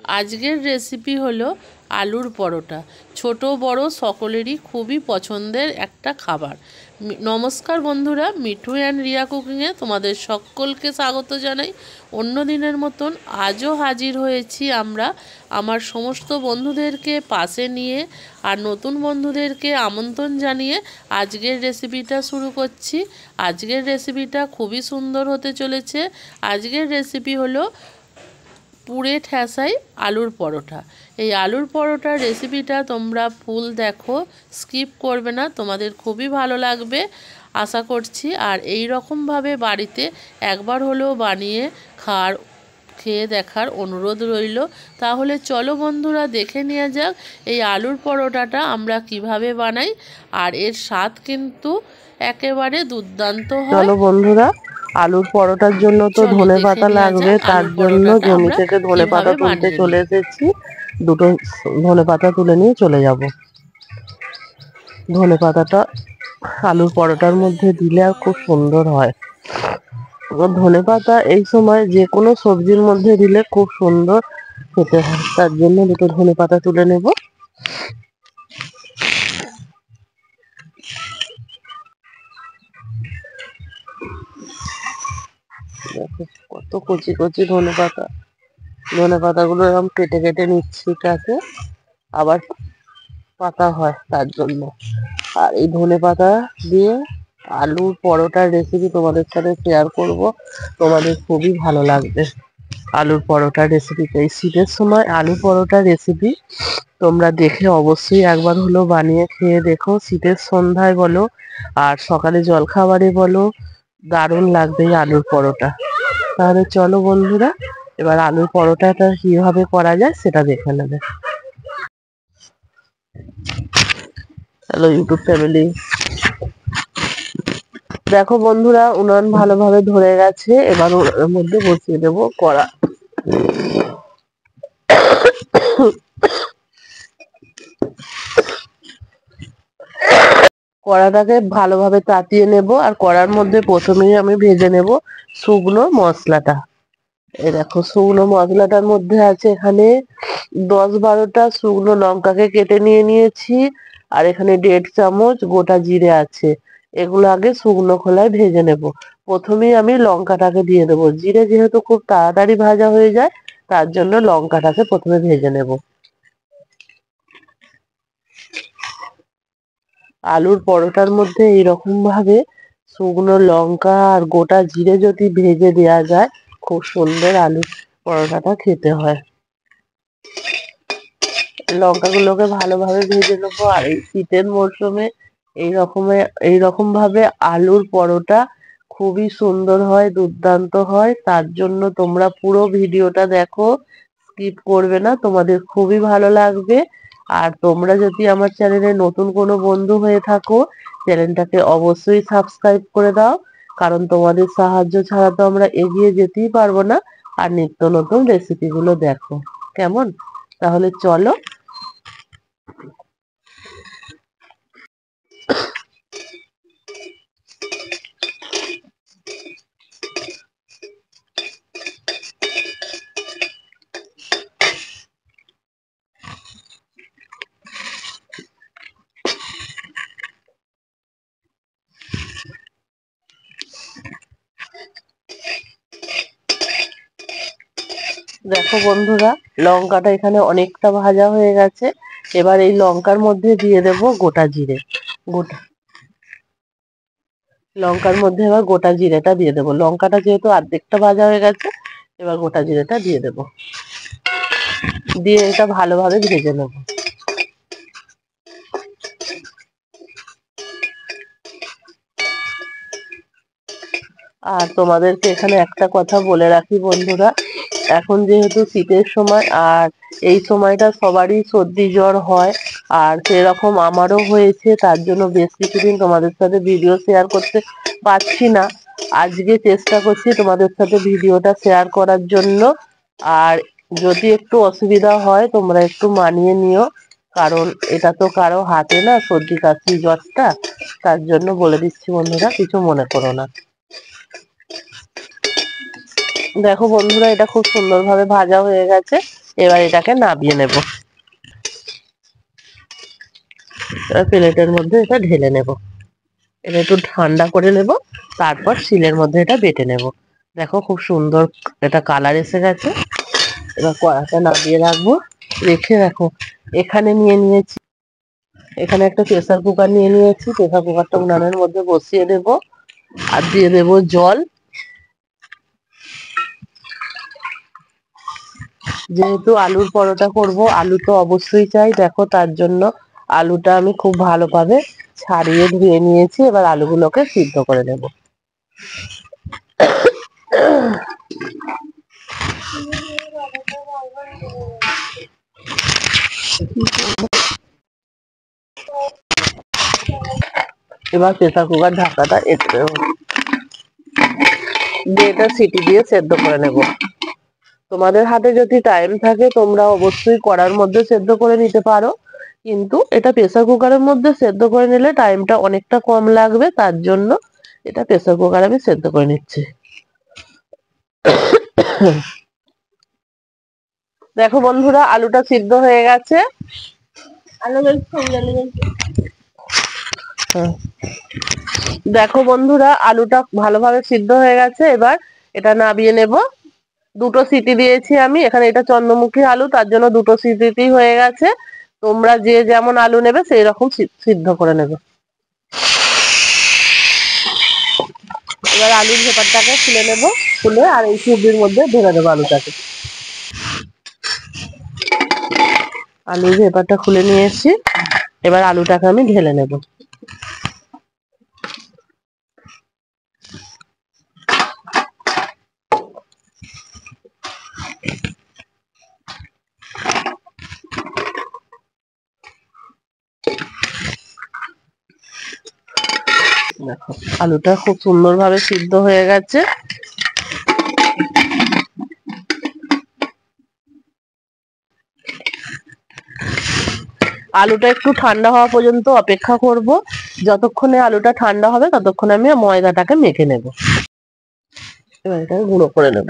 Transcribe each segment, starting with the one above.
আজকের রেসিপি হলো আলুর পরোটা। ছোট বড় সকলেরই খুবই পছন্দের একটা খাবার। নমস্কার বন্ধুরা, মিঠু অ্যান্ড রিয়া কুকিংয়ে তোমাদের সকলকে স্বাগত জানাই। অন্য দিনের মতন আজও হাজির হয়েছি আমরা আমার সমস্ত বন্ধুদেরকে পাশে নিয়ে আর নতুন বন্ধুদেরকে আমন্ত্রণ জানিয়ে আজকের রেসিপিটা শুরু করছি। আজকের রেসিপিটা খুবই সুন্দর হতে চলেছে। আজকের রেসিপি হলো পুরে ঠেসাই আলুর পরোটা। এই আলুর পরোটার রেসিপিটা তোমরা ফুল দেখো, স্কিপ করবে না, তোমাদের খুবই ভালো লাগবে আশা করছি। আর এই রকমভাবে বাড়িতে একবার হলেও বানিয়ে খেয়ে দেখার অনুরোধ রইল। তাহলে চলো বন্ধুরা, দেখে নেওয়া যাক এই আলুর পরোটাটা আমরা কিভাবে বানাই। আর এর স্বাদ কিন্তু একেবারে দুর্দান্ত হয়। চলো বন্ধুরা, আলুর পরোটার জন্য তো ধনেপাতা লাগবে, তার জন্য জমি থেকে ধনেপাতা তুলতে চলে এসেছি। দুটো ধনেপাতা তুলে নিয়ে চলে যাব। ধনেপাতাটা আলুর পরোটার মধ্যে দিলে আর খুব সুন্দর হয়। ধনেপাতা এই সময় যে কোনো সবজির মধ্যে দিলে খুব সুন্দর খেতে হয়, তার জন্য দুটো ধনেপাতা তুলে নেব। দেখো কত কচি কচি ধনেপাতাগুলো এরকম কেটে কেটে নিচ্ছি, কাছে আবার পাতা হয় তার জন্য। আর এই ধনেপাতা দিয়ে আলুর পরোটার রেসিপি তোমাদের সাথে শেয়ার করব, তোমাদের খুবই ভালো লাগবে। আলুর পরোটার রেসিপিটা এই শীতের সময় আলু পরোটার রেসিপি তোমরা দেখে অবশ্যই একবার হলো বানিয়ে খেয়ে দেখো। শীতের সন্ধ্যায় বলো আর সকালে জলখাবারে বলো, দারুণ লাগবে এই আলুর পরোটা। তাহলে চলো বন্ধুরা, এবার আলুর পরোটাটা কিভাবে করা যায় সেটা দেখে নেবে। হ্যালো ইউটিউব ফ্যামিলি, দেখো বন্ধুরা, উনান ভালোভাবে ধরে গেছে। এবার ওর মধ্যে বসিয়ে দেবো কড়া। কড়াটাকে ভালোভাবে তাতিয়ে নেব। আর কড়ার মধ্যে প্রথমেই আমি ভেজে নেব শুকনো মশলাটা। এই দেখো শুকনো মশলাটার মধ্যে আছে এখানে 10-12টা শুকনো লঙ্কাকে কেটে নিয়ে নিয়েছি। আর এখানে 1.5 চামচ গোটা জিরে আছে। এগুলো আগে শুকনো খোলায় ভেজে নেব। প্রথমেই আমি লঙ্কাটাকে দিয়ে দেবো। জিরে যেহেতু খুব তাড়াতাড়ি ভাজা হয়ে যায়, তার জন্য লঙ্কাটাকে প্রথমে ভেজে নেব। আলুর পরোটার মধ্যে এইরকম ভাবে শুকনো লঙ্কা আর গোটা জিরে যদি ভেজে দেওয়া যায়, খুব সুন্দর আলুর পরোটাটা খেতে হয়। লঙ্কাগুলোকে ভালোভাবে ভেজে নেবো। আর এই শীতের মরশুমে এইরকম ভাবে আলুর পরোটা খুবই সুন্দর হয়, দুর্দান্ত হয়। তার জন্য তোমরা পুরো ভিডিওটা দেখো, স্কিপ করবে না, তোমাদের খুবই ভালো লাগবে। আর তোমরা যদি আমার চ্যানেলে নতুন কোনো বন্ধু হয়ে থাকো, চ্যানেলটাকে অবশ্যই সাবস্ক্রাইব করে দাও, কারণ তোমাদের সাহায্য ছাড়া তো আমরা এগিয়ে যেতেই পারবো না। আর নিত্য নতুন রেসিপিগুলো দেখো কেমন। তাহলে চলো। দেখো বন্ধুরা, লঙ্কাটা এখানে অনেকটা ভাজা হয়ে গেছে। এবার এই লঙ্কার মধ্যে দিয়ে দেব গোটা জিরে। লঙ্কার মধ্যে এবার গোটা জিরেটা দিয়ে দেবো। লঙ্কাটা যেহেতু অর্ধেকটা ভাজা হয়ে গেছে, এবার গোটা জিরেটা দিয়ে দেবো। দিয়ে এটা ভালোভাবে ভেজে নেব। আর তোমাদেরকে এখানে একটা কথা বলে রাখি বন্ধুরা, এখন যেহেতু শীতের সময়, আর এই সময়টা সবারই সর্দি জ্বর হয়, আর সেরকম আমারও হয়েছে। তার জন্য বেশ কিছুদিন তোমাদের সাথে ভিডিও শেয়ার করতে পারছি না। আজকে চেষ্টা করছি তোমাদের সাথে ভিডিওটা শেয়ার করার জন্য। আর যদি একটু অসুবিধা হয় তোমরা একটু মানিয়ে নিও, কারণ এটা তো কারো হাতে না, সর্দি কাশি জ্বরটা। তার জন্য বলে দিচ্ছি বন্ধুরা, কিছু মনে করো না। দেখো বন্ধুরা, এটা খুব সুন্দরভাবে ভাজা হয়ে গেছে। এবার এটাকে নামিয়ে নেব। এবার প্লেটের মধ্যে এটা ঢেলে নেব। এটা একটু ঠান্ডা করে নেব, তারপর শিলের মধ্যে এটা বেটে নেব। দেখো খুব সুন্দর এটা কালার এসে গেছে। এবার কড়াটা নামিয়ে রাখবো, রেখে রাখো। এখানে নিয়েছি, এখানে একটা প্রেসার কুকার নিয়েছি। প্রেসার কুকারটা উনানের মধ্যে বসিয়ে দেব, আর দিয়ে দেব জল। যেহেতু আলুর পরোটা করব, আলু তো অবশ্যই চাই। দেখো তার জন্য আলুটা আমি খুব ভালোভাবে ছাড়িয়ে ধুয়ে নিয়েছি। এবার আলুগুলোকে সিদ্ধ করে নেব। এবার প্রেসার কুকার ঢাকাটা এটা সিটি দিয়ে সেদ্ধ করে নেব। তোমাদের হাতে যদি টাইম থাকে তোমরা অবশ্যই কড়ার মধ্যে সেদ্ধ করে নিতে পারো, কিন্তু এটা প্রেসার কুকারের মধ্যে সেদ্ধ করে নিলে টাইমটা অনেকটা কম লাগবে। তার জন্য এটা প্রেসার কুকারে আমি সেদ্ধ করে নিচ্ছি। দেখো বন্ধুরা, আলুটা সিদ্ধ হয়ে গেছে। দেখো বন্ধুরা, আলুটা ভালোভাবে সিদ্ধ হয়ে গেছে। এবার এটা নামিয়ে নেব। দুটো সিটি দিয়েছি আমি। এখানে এটা চন্দ্রমুখী আলু, তার জন্য দুটো সিটিতেই হয়ে গেছে। তোমরা যে যেমন আলু নেবে সেই রকম সিদ্ধ করে নেবে। এবার আলুর ভেতরটাকে খুলে নেব, খুলে আর এই চুবির মধ্যে ঢেলে দেবো আলুটাকে। আলুর ভেতরটা খুলে নিয়ে এসেছি। এবার আলুটাকে আমি ঢেলে নেব। দেখো আলুটা খুব সুন্দরভাবে সিদ্ধ হয়ে গেছে। আলুটা একটু ঠান্ডা হওয়া পর্যন্ত অপেক্ষা করব। যতক্ষণে আলুটা ঠান্ডা হবে ততক্ষণে আমি ময়দাটাকে মেখে নেব। এবার এটাকে গুঁড়ো করে নেব।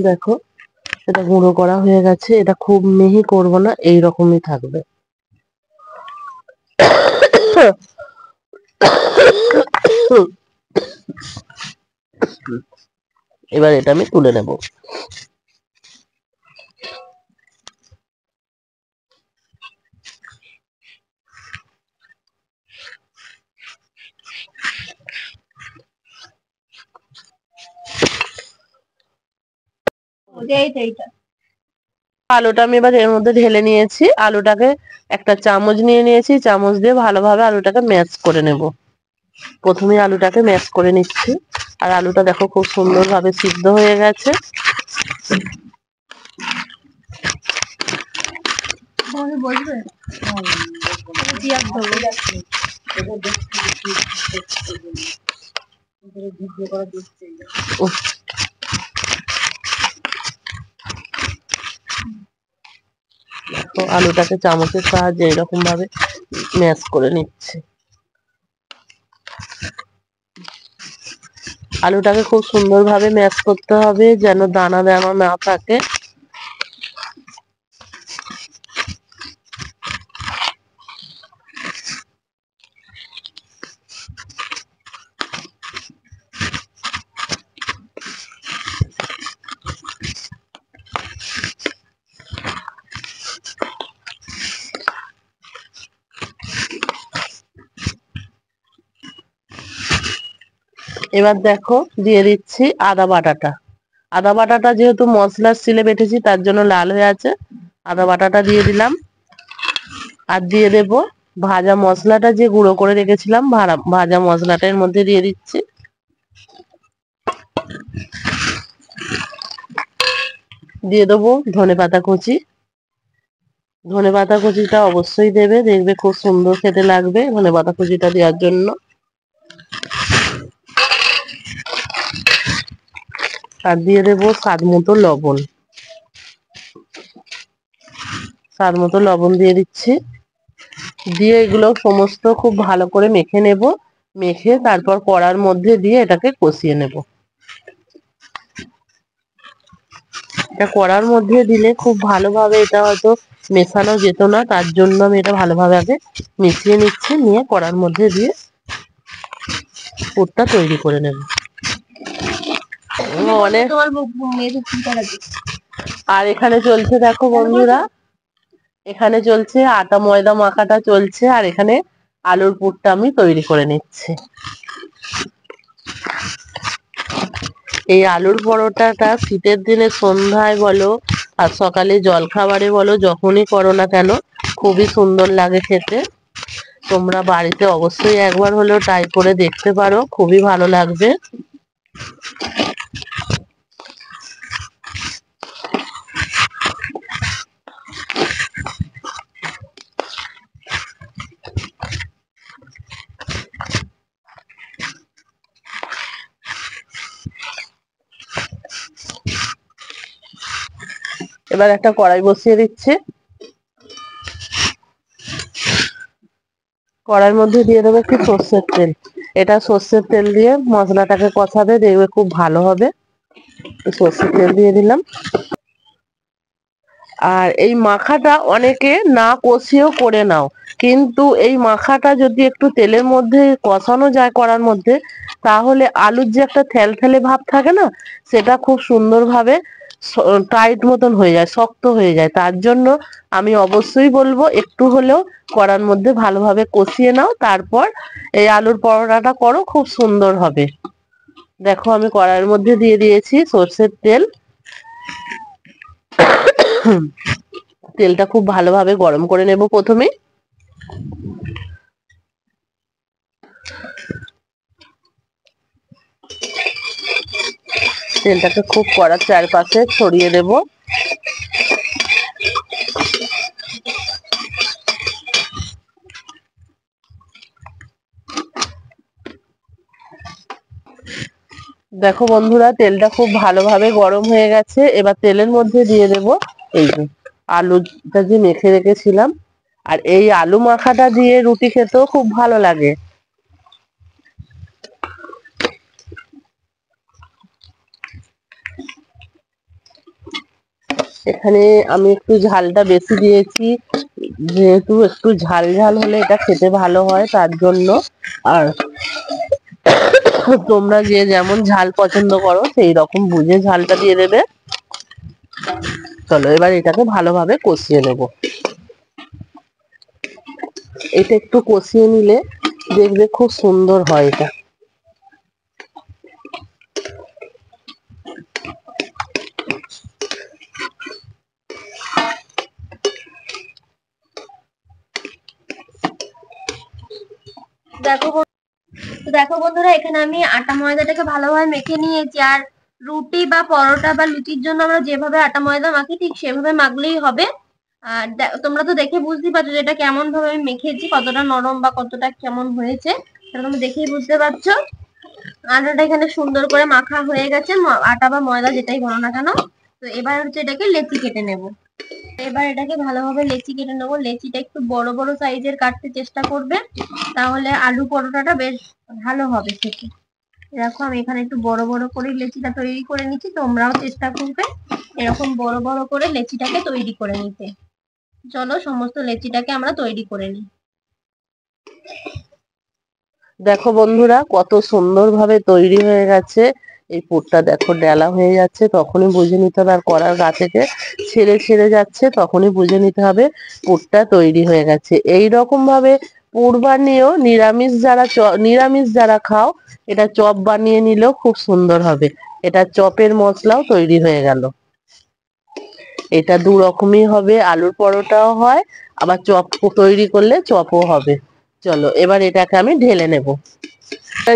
দেখো এটা গুঁড়ো করা হয়ে গেছে। এটা খুব মিহি করব না, এইরকমই থাকবে। এবার এটা আমি তুলে নেব। আলুটা আমি এবার এর মধ্যে ঢেলে নিয়েছি। আলুটাকে একটা চামচ নিয়ে নিয়েছি, চামচ দিয়ে ভালোভাবে আলুটাকে ম্যাশ করে নেব। প্রথমে আলুটাকে ম্যাশ করে নিচ্ছি। আর আলুটা দেখো খুব সুন্দরভাবে সিদ্ধ হয়ে গেছে। তো আলুটাকে চামচের সাহায্যে এরকম ভাবে ম্যাশ করে নিচ্ছি। আলুটাকে খুব সুন্দরভাবে ম্যাশ করতে হবে, যেন দানা দানা না থাকে। এবার দেখো দিয়ে দিচ্ছি আদা বাটাটা। আদা বাটাটা যেহেতু মশলার শিলে বেটেছি তার জন্য লাল হয়ে আছে, আদা বাটাটা দিয়ে দিলাম। আর দিয়ে দেব ভাজা মশলাটা যে গুঁড়ো করে রেখেছিলাম, ভাজা মশলাটা এর মধ্যে দিয়ে দিচ্ছি। দিয়ে দেবো ধনেপাতা কুচি। ধনেপাতা কুচিটা অবশ্যই দেবে, দেখবে খুব সুন্দর খেতে লাগবে ধনেপাতা কুচিটা দেওয়ার জন্য। আর দিয়ে দেবো স্বাদ মতো লবণ। স্বাদ মতো লবণ দিয়ে দিচ্ছি। দিয়ে এগুলো সমস্ত খুব ভালো করে মেখে নেব। মেখে তারপর কড়ার মধ্যে দিয়ে এটাকে কষিয়ে নেব। এটা কড়ার মধ্যে দিলে খুব ভালোভাবে এটা হয়তো মেশানো যেত না, তার জন্য আমি এটা ভালোভাবে আগে মিশিয়ে নিচ্ছি। নিয়ে কড়ার মধ্যে দিয়ে পুরটা তৈরি করে নেব। অনেক আর এখানে চলছে দেখো বন্ধুরা, এখানে চলছে আটা ময়দা মাখাটা চলছে, আর এখানে আলুর পুরটা আমি তৈরি করে নিচ্ছি। এই আলুর পরোটাটা শীতের দিনে সন্ধ্যায় বলো আর সকালে জলখাবারে বলো, যখনই করো না কেন খুবই সুন্দর লাগে খেতে। তোমরা বাড়িতে অবশ্যই একবার হলেও ট্রাই করে দেখতে পারো, খুবই ভালো লাগবে। এবার একটা কড়াই বসিয়ে দিচ্ছি। কড়াইয়ের মধ্যে দিয়ে দেবো একটু সর্ষের তেল। এটা সর্ষের তেল দিয়ে মশলাটাকে কষাবে, দেখবে খুব ভালো হবে। সর্ষের তেল দিয়ে দিলাম। আর এই মাখাটা অনেকে না কষিয়েও করে নাও, কিন্তু এই মাখাটা যদি একটু তেলের মধ্যে কষানো যায় কড়ার মধ্যে, তাহলে আলুর যে একটা থ্যালথ্যালে ভাব থাকে না, সেটা খুব সুন্দরভাবে টাইট মতন হয়ে যায়, শক্ত হয়ে যায়। তার জন্য আমি অবশ্যই বলবো একটু হলেও কড়ার মধ্যে ভালোভাবে কষিয়ে নাও, তারপর এই আলুর পরোটাটা করো, খুব সুন্দর হবে। দেখো আমি কড়াইয়ের মধ্যে দিয়ে দিয়েছি সর্ষের তেল। তেলটা খুব ভালোভাবে গরম করে নেব প্রথমে। তেলটাকে খুব কড়ার চারপাশে ছড়িয়ে দেব। দেখো বন্ধুরা তেলটা খুব ভালোভাবে গরম হয়ে গেছে। এবার তেলের মধ্যে দিয়ে দেব এই যে আলুটা যে মেখে রেখেছিলাম। আর এই আলু মাখাটা দিয়ে রুটি খেতেও খুব ভালো লাগে। এখানে আমি একটু ঝালটা বেশি দিয়েছি, যেহেতু একটু ঝাল ঝাল হলে এটা খেতে ভালো হয় তার জন্য। আর তোমরা যে যেমন ঝাল পছন্দ করো সেই রকম বুঝে ঝালটা দিয়ে দেবে। চলো এবার এটাকে ভালোভাবে কষিয়ে নেব। এটা একটু কষিয়ে নিলে দেখবে খুব সুন্দর হয় এটা। দেখো বন্ধুরা, এখানে আমি আটা ময়দাটাকে ভালোভাবে মেখে নিয়েছি। আর রুটি বা পরোটা বা লুচির জন্য আমরা যেভাবে আটা ময়দা মাখি ঠিক সেভাবে মাখলেই হবে। আর তোমরা তো দেখে বুঝতেই পারছো যে এটা কেমন ভাবে আমি মেখেছি, কতটা নরম বা কতটা কেমন হয়েছে সেটা তোমরা দেখেই বুঝতে পারছো। আটাটা এখানে সুন্দর করে মাখা হয়ে গেছে, আটা বা ময়দা যেটাই বলো না কেন। তো এবার হচ্ছে এটাকে লেচি কেটে নেব। এবার এটাকে ভালোভাবে লেচি কেটে নেবো। লেচিটা একটু বড় বড় সাইজের কাটতে চেষ্টা করবে, তাহলে আলু পরোটাটা বেশ ভালো হবে খেতে। এরকম আমি এখানে একটু বড় বড় করে লেচিটা তৈরি করে নিচ্ছি, তোমরাও চেষ্টা করবে এরকম বড় বড় করে লেচিটাকে তৈরি করে নিতে। চলো সমস্ত লেচিটাকে আমরা তৈরি করে নিই। দেখো বন্ধুরা কত সুন্দরভাবে তৈরি হয়ে গেছে। এই পুরটা দেখো ডেলা হয়ে যাচ্ছে, তখনই বুঝে নিতে হবে। আর কড়ার গা থেকে ছেড়ে ছেড়ে যাচ্ছে, তখনই বুঝে নিতে হবে পুরটা তৈরি হয়ে গেছে। এই রকম ভাবে পুর বানিয়েও নিরামিষ যারা খাও এটা চপ বানিয়ে নিলেও খুব সুন্দর হবে। এটা চপের মশলাও তৈরি হয়ে গেল। এটা দু রকমই হবে, আলুর পরোটাও হয়, আবার চপ তৈরি করলে চপও হবে। চলো এবার এটাকে আমি ঢেলে নেব।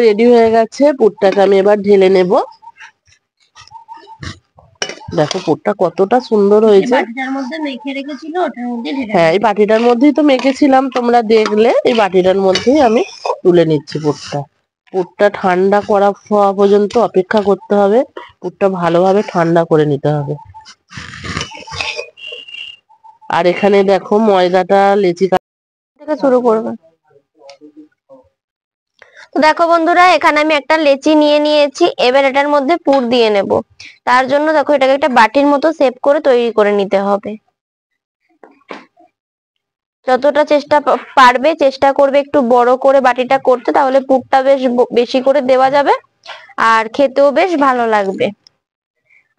রেডি হয়ে গেছে, পুরটাকে আমি এবার ঢেলে নেব। দেখো পুরটা কতটা সুন্দর হয়েছে। বাটিটার মধ্যে মেখে রেখেছিল ওটার মধ্যে ঢেলে হ্যাঁ, এই দিচ্ছি। বাটিটার মধ্যেই তো মেখেছিলাম, তোমরা দেখলে। এই বাটিটার মধ্যেই আমি তুলে নিচ্ছি পুরটা। পুরটা ঠান্ডা করা হওয়া পর্যন্ত অপেক্ষা করতে হবে। পুরটা ভালোভাবে ঠান্ডা করে নিতে হবে। আর এখানে দেখো ময়দাটা লেচি থেকে শুরু করবে। তো দেখো বন্ধুরা, এখানে আমি একটা লেচি নিয়ে নিয়েছি। এবার এটার মধ্যে পুর দিয়ে নেব। তার জন্য দেখো এটাকে একটা বাটির মতো শেপ করে তৈরি করে নিতে হবে। যতটা পারবে চেষ্টা করবে একটু বড় করে বাটিটা করতে, তাহলে পুরটা বেশ বেশি করে দেওয়া যাবে আর খেতেও বেশ ভালো লাগবে।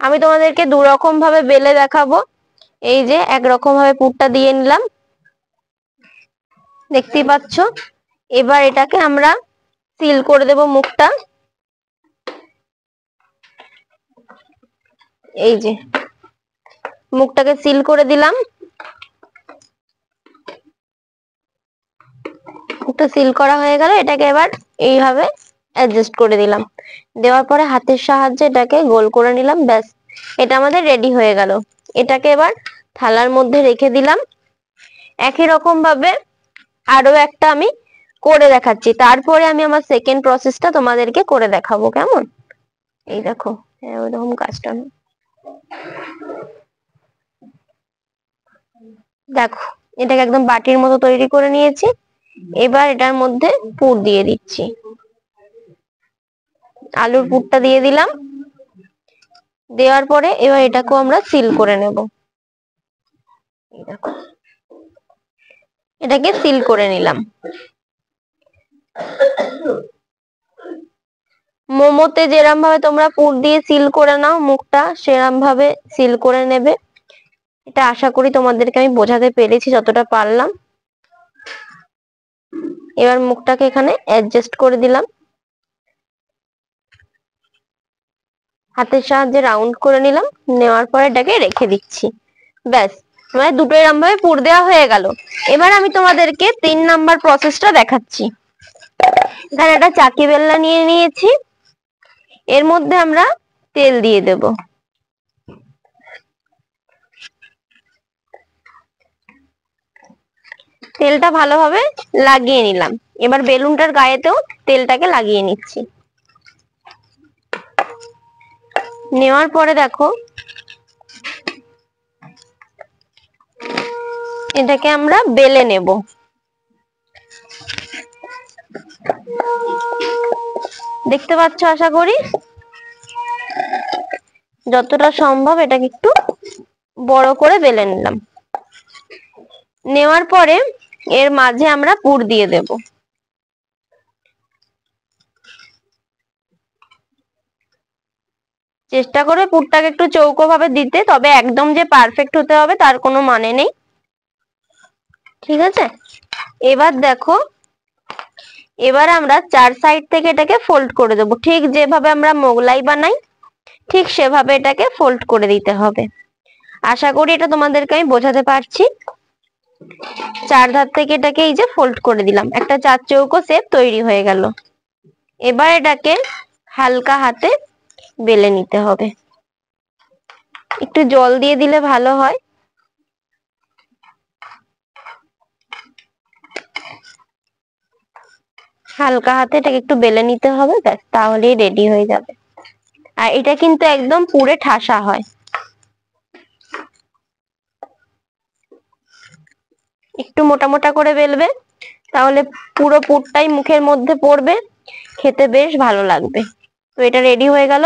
আমি তোমাদেরকে দু রকম ভাবে বেলে দেখাবো। এই যে একরকম ভাবে পুরটা দিয়ে নিলাম, দেখতেই পাচ্ছ। এবার এটাকে আমরা সিল করে দেব মুখটা। এই যে মুখটাকে সিল করে দিলাম। মুখটা সিল করা হয়ে গেল। এটাকে এবার এইভাবে অ্যাডজাস্ট করে দিলাম। দেওয়ার পরে হাতের সাহায্যে এটাকে গোল করে নিলাম। ব্যাস, এটা আমাদের রেডি হয়ে গেল। এটাকে এবার থালার মধ্যে রেখে দিলাম। একই রকম ভাবে আরো একটা আমি করে দেখাচ্ছি, তারপরে আমি আমার সেকেন্ড প্রসেসটা তোমাদেরকে করে দেখাবো, কেমন? এই দেখো, হ্যাঁ ওইরকম কাজটা না। দেখো, এটাকে একদম বাটির মতো তৈরি করে নিয়েছি। এবার এটার মধ্যে পুর দিয়ে দিচ্ছি। আলুর পুরটা দিয়ে দিলাম। দেওয়ার পরে এবার এটাকেও আমরা সিল করে নেব। এই দেখো, এটাকে সিল করে নিলাম। মোমোতে যেরকম ভাবে তোমরা পুর দিয়ে সিল করে নাও মুখটা, সেরকম ভাবে সিল করে নেবে। এটা আশা করি তোমাদেরকে আমি বোঝাতে পেরেছি যতটা পারলাম। এবার মুখটাকে এখানে অ্যাডজাস্ট করে দিলাম। হাতের সাহায্যে রাউন্ড করে নিলাম। নেওয়ার পরে এটাকে রেখে দিচ্ছি। ব্যাস, মানে দুটো এরকম ভাবে পুর দেওয়া হয়ে গেল। এবার আমি তোমাদেরকে 3 নাম্বার প্রসেসটা দেখাচ্ছি। এখানে একটা চাকি বেলনা নিয়ে নিয়েছি। এর মধ্যে আমরা তেল দিয়ে দেব। তেলটা ভালোভাবে লাগিয়ে নিলাম। এবার বেলুনটার গায়েতেও তেলটাকে লাগিয়ে নিচ্ছি। নেওয়ার পরে দেখো, এটাকে আমরা বেলে নেব। দেখতে পাচ্ছ আশা করি। যতটা সম্ভব এটাকে একটু বড় করে বেলে নিলাম। নেওয়ার পরে এর মাঝে আমরা পুর দিয়ে দেব। চেষ্টা করে পুরটাকে একটু চৌকো ভাবে দিতে, তবে একদম যে পারফেক্ট হতে হবে তার কোনো মানে নেই। ঠিক আছে, এবার দেখো, এবার আমরা 4 সাইড থেকে এটাকে ফোল্ড করে দেব। ঠিক যেভাবে আমরা মোগলাই বানাই ঠিক সেভাবে এটাকে ফোল্ড করে দিতে হবে। আশা করি এটা তোমাদেরকে আমি বোঝাতে পারছি। 4 ধার থেকে এটাকে এই যে ফোল্ড করে দিলাম, একটা 4 চৌকো শেপ তৈরি হয়ে গেল। এবার এটাকে হালকা হাতে বেলে নিতে হবে। একটু জল দিয়ে দিলে ভালো হয়। হালকা হাতে এটাকে একটু বেলে নিতে হবে, ব্যাস তাহলেই রেডি হয়ে যাবে। আর এটা কিন্তু একদম পুরে ঠাসা হয়। একটু মোটা মোটা করে বেলবে, তাহলে পুরো পুরটাই মুখের মধ্যে পড়বে, খেতে বেশ ভালো লাগবে। তো এটা রেডি হয়ে গেল।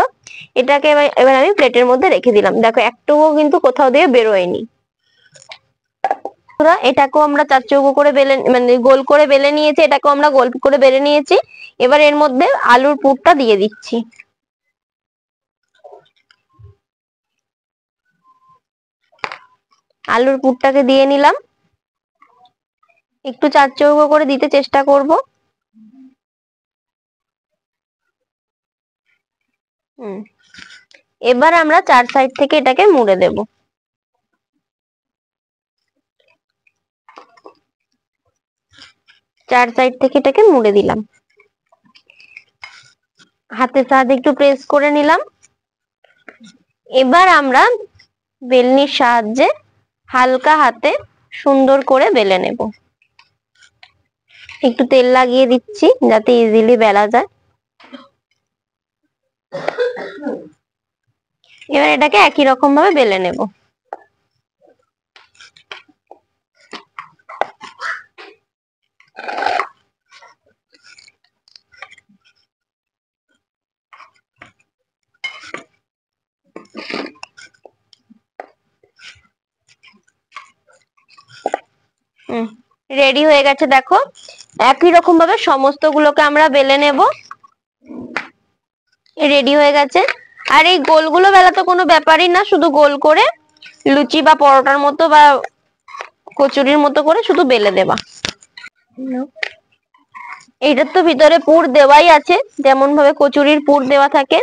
এটাকে এবার আমি প্লেটের মধ্যে রেখে দিলাম। দেখো, একটুও কিন্তু কোথাও দিয়ে বেরোয়নি। এটাকেও আমরা 4 চৌকো করে বেলে, মানে গোল করে বেলে নিয়েছি। এটাকেও আমরা গোল করে বেলে নিয়েছি। এবার এর মধ্যে আলুর পুরটা দিয়ে দিচ্ছি। আলুর পুরটাকে দিয়ে নিলাম। একটু চার চৌকো করে দিতে চেষ্টা করব। এবার আমরা চার সাইড থেকে এটাকে মুড়ে দেব। চার সাইড থেকে এটাকে মুড়ে দিলাম, হাতের সাহায্যে একটু প্রেস করে নিলাম। এবার আমরা বেলনির সাহায্যে হালকা হাতে সুন্দর করে বেলে নেব। একটু তেল লাগিয়ে দিচ্ছি যাতে ইজিলি বেলা যায়। এবার এটাকে একই রকম ভাবে বেলে নেব। রেডি হয়ে গেছে, দেখো একই রকম ভাবে সমস্ত গুলোকে আমরা বেলে নেব। রেডি হয়ে গেছে। আর এই গোলগুলো বেলা তো কোনো ব্যাপারই না, শুধু গোল করে লুচি বা পরোটার মতো বা কচুরির মতো করে শুধু বেলে দেবা। এইটার তো ভিতরে পুর দেওয়াই আছে, যেমন ভাবে কচুরির পুর দেওয়া থাকে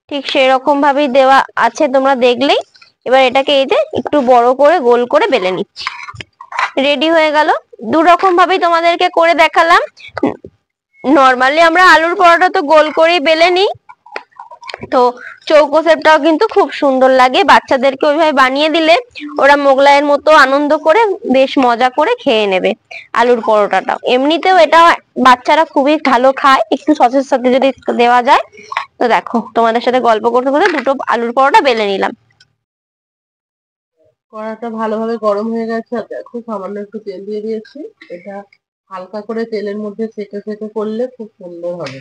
ঠিক সেরকম ভাবেই দেওয়া আছে, তোমরা দেখলেই। এবার এটাকে এই যে একটু বড় করে গোল করে বেলে নিচ্ছি। রেডি হয়ে গেল। দু রকম ভাবেই তোমাদেরকে করে দেখালাম। নরমালি আমরা আলুর পরোটা তো গোল করেই বেলে নিই, তো চৌকো শেপটাও কিন্তু খুব সুন্দর লাগে। বাচ্চাদেরকে ওইভাবে বানিয়ে দিলে ওরা মোগলাইয়ের মতো আনন্দ করে বেশ মজা করে খেয়ে নেবে আলুর পরোটাটা। এমনিতেও এটা বাচ্চারা খুবই ভালো খায়, একটু সসের সাথে যদি দেওয়া যায়। তো দেখো তোমাদের সাথে গল্প করতে করতে দুটো আলুর পরোটা বেলে নিলাম। কড়াটা ভালোভাবে গরম হয়ে গেছে, আর দেখো সামান্য একটু তেল দিয়ে দিয়েছি। এটা হালকা করে তেলের মধ্যে সেঁকে সেঁকে করলে খুব সুন্দর হবে।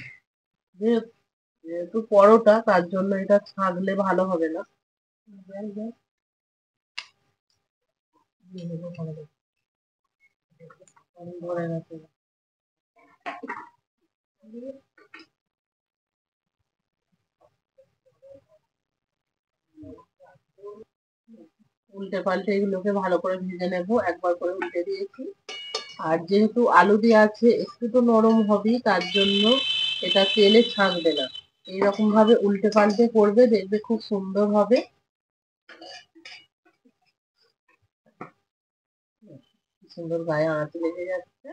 যেহেতু পরোটা, তার জন্য এটা ছাঁকলে ভালো হবে না। ধরে গেছে। উল্টে পাল্টে এগুলোকে ভালো করে ভেজে নেব। একবার করে উল্টে দিয়েছি। আর যেহেতু আলু দিয়ে আছে, একটু তো নরম হবেই, তার জন্য এটা তেলে ছাঁকবে না। এইরকম ভাবে উল্টে পাল্টে করবে, দেখবে খুব সুন্দর হবে। সুন্দর গায়ে আঁচ লেগে যাচ্ছে।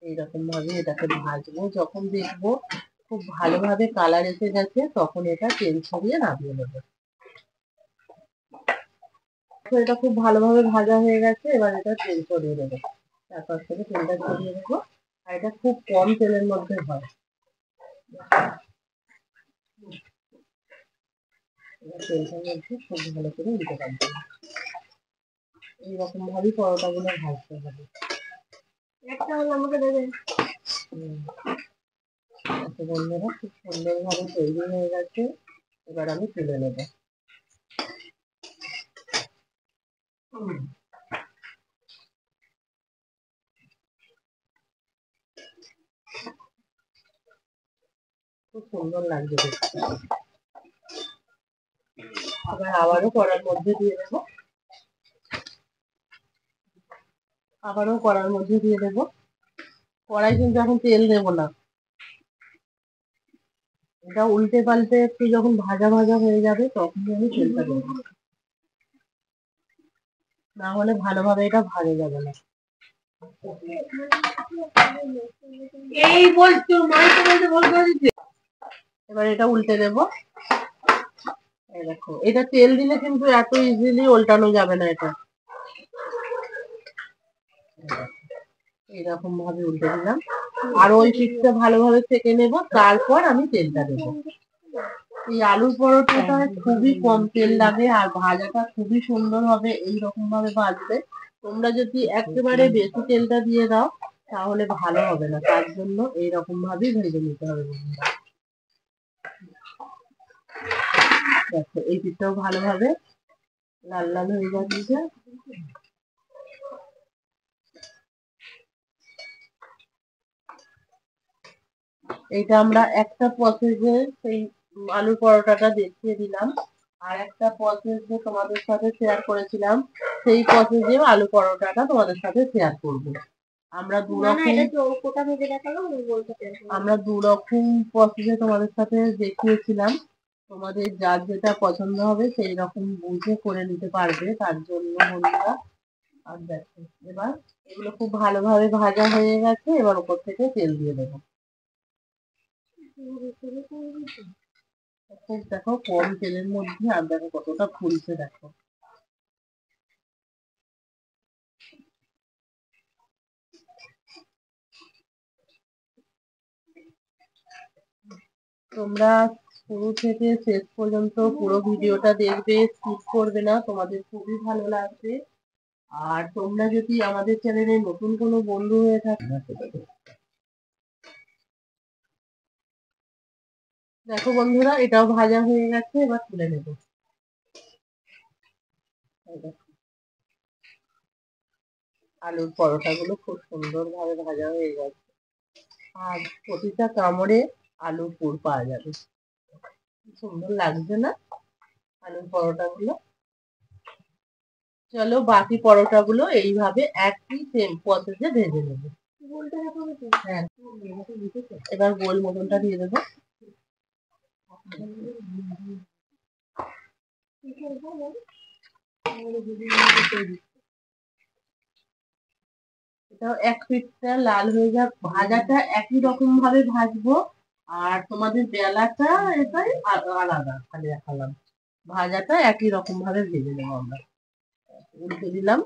এইরকম ভাবে এটাকে ভাজবো। যখন দেখবো খুব ভালোভাবে কালার এসে গেছে, তখন এটা তেল ছড়িয়ে নামিয়ে নেবো। তো এটা খুব ভালোভাবে ভাজা হয়ে গেছে, এবার এটা তেল ছড়িয়ে দেবো। তারপর থেকে তেলটা ছড়িয়ে দেবো। আর এটা খুব কম তেলের মধ্যে হয়। তেলটার মধ্যে খুব ভালো করে উল্টে পাল্টে এইরকম ভাবেই পরোটা গুলো ভাজতে হবে। একটা হলো আমাকে দেবে। বন্ধুরা, খুব সুন্দর ভাবে তৈরি হয়ে গেছে। এবার আমি তুলে নেবো। খুব সুন্দর লাগছে দেখতে। আবার আবারও কড়ার মধ্যে দিয়ে দেবো। আবারও কড়ার মধ্যে দিয়ে দেবো। কড়াই কিন্তু এখন তেল দেবো না। এটা উল্টে পাল্টে একটু যখন ভাজা ভাজা হয়ে যাবে, তখন আমি তেলটা দেবো। না হলে ভালোভাবে এটা ভাজা যাবে না। এই বলছো এবার এটা উল্টে দেবো। এই দেখো, এটা তেল দিলে কিন্তু এত ইজিলি উল্টানো যাবে না। এটা এরকম ভাবে উল্টে দিলাম। আর ওই পিঠটা ভালোভাবে সেঁকে নেব, তারপর আমি তেলটা দেবো। এই আলুর পরোটাটা খুবই কম তেল লাগে, আর ভাজাটা খুবই সুন্দর হবে এইরকম ভাবে ভাজলে। তোমরা যদি একেবারে বেশি তেলটা দিয়ে দাও, তাহলে ভালো হবে না। তার জন্য এইরকম ভাবেই ভেজে নিতে হবে বন্ধুরা। দেখো এই পিঠটাও ভালোভাবে লাল লাল হয়ে যাচ্ছে। এটা আমরা একটা প্রসেসে সেই আলুর পরোটাটা দেখিয়ে দিলাম, আর একটা প্রসেস যে তোমাদের সাথে শেয়ার করেছিলাম, সেই প্রসেসেও আলু পরোটাটা তোমাদের সাথে শেয়ার করবো। আমরা দু রকম প্রসেসে তোমাদের সাথে দেখিয়েছিলাম। তোমাদের যার যেটা পছন্দ হবে সেই রকম বুঝে করে নিতে পারবে, তার জন্য বন্ধুরা। আর দেখো এবার এগুলো খুব ভালোভাবে ভাজা হয়ে গেছে, এবার উপর থেকে তেল দিয়ে দেবো। দেখো কম তেলের মধ্যে, আর দেখো কতটা ফুলছে দেখো। তোমরা শুরু থেকে শেষ পর্যন্ত পুরো ভিডিওটা দেখবে, স্কিপ করবে না, তোমাদের খুবই ভালো লাগবে। আর তোমরা যদি আমাদের চ্যানেলে নতুন কোনো বন্ধু হয়ে থাকে, দেখো বন্ধুরা এটাও ভাজা হয়ে গেছে, এবার তুলে নেব। আলুর পরোটাগুলো খুব সুন্দর ভাবে ভাজা হয়ে গেছে, আর প্রতিটা কামড়ে আলুর পুর পাওয়া যাবে। সুন্দর লাগছে না আলুর পরোটাগুলো? চলো বাকি পরোটাগুলো এইভাবে একই সেম প্রসেসে ভেজে নেব। হ্যাঁ, এবার গোল মতনটা দিয়ে দেবো। এটাও এক পিঠটা লাল হয়ে যাক, ভাজাটা একই রকম ভাবে ভাজবো। আর তোমাদের বেলাটা এটাই আলাদা, খালি দেখালাম। ভাজাটা একই রকম ভাবে ভেজে নেবো আমরা। উল্টে দিলাম।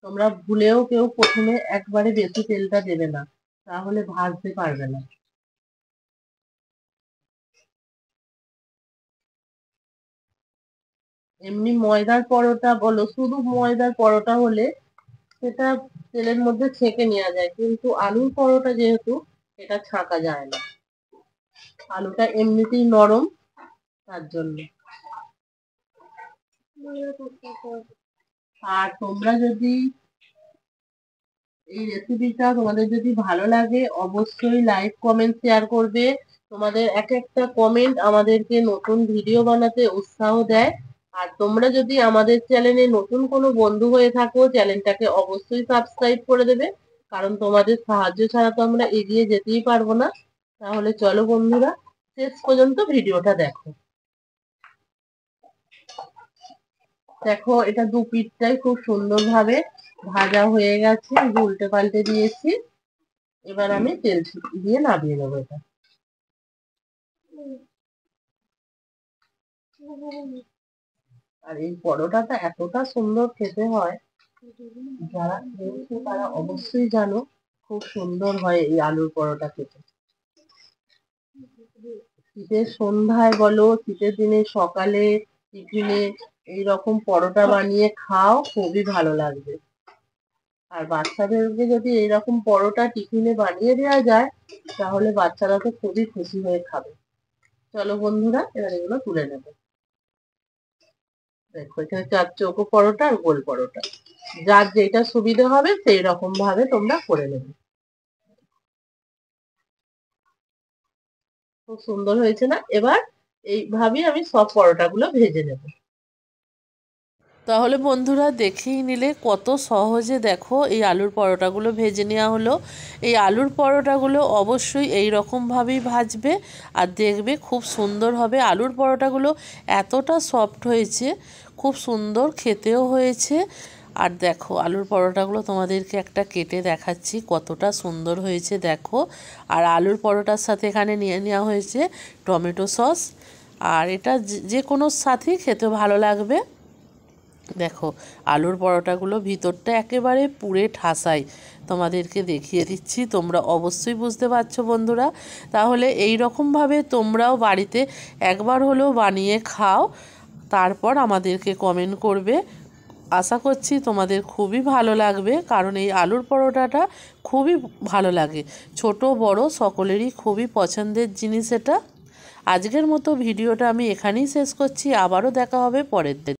তোমরা ভুলেও কেউ প্রথমে একবারে বেশি তেলটা দেবে না, তাহলে ভাজতে পারবে না। এমনি ময়দার পরোটা বলো, শুধু ময়দার পরোটা হলে সেটা তেলের মধ্যে ছেঁকে নেওয়া যায়, কিন্তু আলুর পরোটা যেহেতু এটা ছাঁকা যায় না, আলুটা এমনিতেই নরম, তার জন্য। আর তোমরা যদি এই রেসিপিটা তোমাদের যদি ভালো লাগে, অবশ্যই লাইক কমেন্ট শেয়ার করবে। তোমাদের এক একটা কমেন্ট আমাদেরকে নতুন ভিডিও বানাতে উৎসাহ দেয়। আর তোমরা যদি আমাদের চ্যানেলে নতুন কোনো বন্ধু হয়ে থাকো, চ্যানেলটাকে অবশ্যই সাবস্ক্রাইব করে দেবে, কারণ তোমাদের সাহায্য ছাড়া তো আমরা এগিয়ে যেতেই পারবো না। তাহলে চলো বন্ধুরা শেষ পর্যন্ত ভিডিওটা দেখো। দেখো এটা দু পিঠটাই খুব সুন্দরভাবে ভাজা হয়ে গেছে, উল্টে পাল্টে দিয়েছি। এবার আমি তেল দিয়ে নামিয়ে নেবো এটা। আর এই পরোটাটা এতটা সুন্দর খেতে হয়, যারা খেয়েছো তারা অবশ্যই জানো খুব সুন্দর হয় এই আলুর পরোটা খেতে। শীতের সন্ধ্যায় বলো, শীতের দিনে সকালে টিফিনে এইরকম পরোটা বানিয়ে খাও, খুবই ভালো লাগবে। আর বাচ্চাদেরকে যদি এইরকম পরোটা টিফিনে বানিয়ে দেওয়া যায়, তাহলে বাচ্চারা তো খুবই খুশি হয়ে খাবে। চলো বন্ধুরা এবার এগুলো তুলে নেবো। দেখো এখানে 4 চৌকো পরোটা আর গোল পরোটা, যার যেটা সুবিধা হবে সেই রকম ভাবে তোমরা করে নেবে। খুব সুন্দর হয়েছে না? এবার এইভাবেই আমি সব পরোটাগুলো ভেজে নেব। তাহলে বন্ধুরা দেখেই নিলে কত সহজে দেখো এই আলুর পরোটাগুলো ভেজে নেওয়া হলো। এই আলুর পরোটাগুলো অবশ্যই এই রকমভাবেই ভাজবে, আর দেখবে খুব সুন্দর হবে। আলুর পরোটাগুলো এতটা সফট হয়েছে, খুব সুন্দর খেতেও হয়েছে। আর দেখো আলুর পরোটাগুলো তোমাদেরকে একটা কেটে দেখাচ্ছি, কতটা সুন্দর হয়েছে দেখো। আর আলুর পরোটার সাথে এখানে নিয়ে নেওয়া হয়েছে টমেটো সস, আর এটা যে কোনো সাথেই খেতে ভালো লাগবে। দেখো আলুর পরোটাগুলো ভিতরটা একেবারে পুরে ঠাসাই, তোমাদেরকে দেখিয়ে দিচ্ছি, তোমরা অবশ্যই বুঝতে পারছো বন্ধুরা। তাহলে এই রকমভাবে তোমরাও বাড়িতে একবার হলেও বানিয়ে খাও, তারপর আমাদেরকে কমেন্ট করবে। আশা করছি তোমাদের খুবই ভালো লাগবে, কারণ এই আলুর পরোটাটা খুবই ভালো লাগে, ছোট বড় সকলেরই খুবই পছন্দের জিনিস এটা। আজকের মতো ভিডিওটা আমি এখানেই শেষ করছি, আবারও দেখা হবে পরের দিন।